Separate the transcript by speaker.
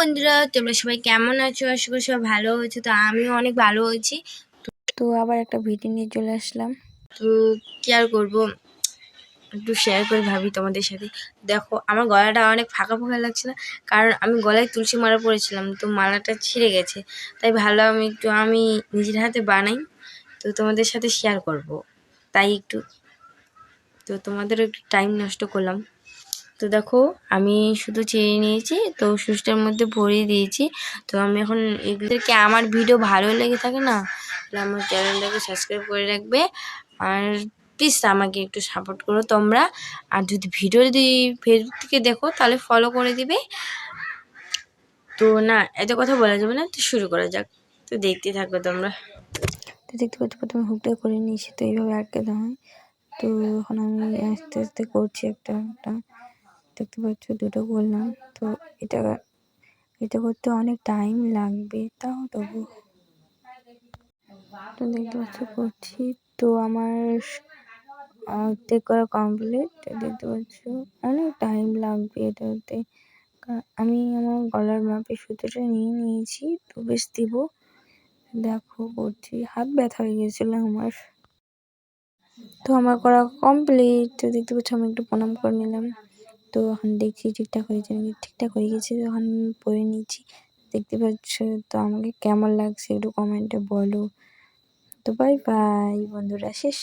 Speaker 1: বন্ধুরা, তোমরা সবাই কেমন আছো? আশা করি সবাই ভালো আছো। তো আমিও অনেক ভালো আছি।
Speaker 2: তো আবার একটা ভিডিও নিয়ে চলে আসলাম।
Speaker 1: তো কি আর করবো, একটু শেয়ার করে ভাবি তোমাদের সাথে। দেখো, আমার গলাটা অনেক ফাঁকা ফাঁকা লাগছে না, কারণ আমি গলায় তুলসী মালা পরেছিলাম, তো মালাটা ছিঁড়ে গেছে। তাই ভাবলাম আমি নিজের হাতে বানাই, তো তোমাদের সাথে শেয়ার করব। তাই তো তোমাদেরও একটু টাইম নষ্ট করলাম। তো দেখো, আমি শুধু চেয়ে নিয়েছি, তো সুচটার মধ্যে ভরিয়ে দিয়েছি। তো আমি এখন এগুলোকে, আমার ভিডিও ভালো লেগে থাকে না, তাহলে আমার চ্যানেলটাকে সাবস্ক্রাইব করে রাখবে। আর প্লিজ আমাকে একটু সাপোর্ট করো তোমরা। আর যদি ফেসবুক থেকে দেখো তাহলে ফলো করে দিবে। তো না, এত কথা বলা যাবে না, তো শুরু করা যাক। তো দেখতে থাকো তোমরা।
Speaker 2: তো দেখতে পাচ্ছ, প্রথমে হুকটা করে নিয়েছি, তো এইভাবে আটকে দেওয়া হয়। তো এখন আমি আস্তে আস্তে করছি একটা একটা। দেখতে পাচ্ছ, দুটো করলাম। তো এটা এটা করতে অনেক টাইম লাগবে, তাও তবু। তো দেখতে পাচ্ছ করছি, তো আমার অর্ধেক করা কমপ্লিট। দেখতে পাচ্ছ অনেক টাইম লাগবে এটাতে। আমি আমার গলার মাপে সুতোটা নিয়ে নিয়েছি, তো বেশ দিব। দেখো করছি, হাত ব্যথা হয়ে গেছিল আমার। তো আমার করা কমপ্লিট। তো দেখতে পাচ্ছ, আমি একটু প্রণাম করে নিলাম। তো এখন দেখছি ঠিকঠাক হয়েছে নাকি। ঠিকঠাক হয়ে গেছে, যখন পরে নিয়েছি। দেখতে পাচ্ছ, তো আমাকে কেমন লাগছে একটু কমেন্টে বলো। তো বাই বাই বন্ধুরা, শেষ।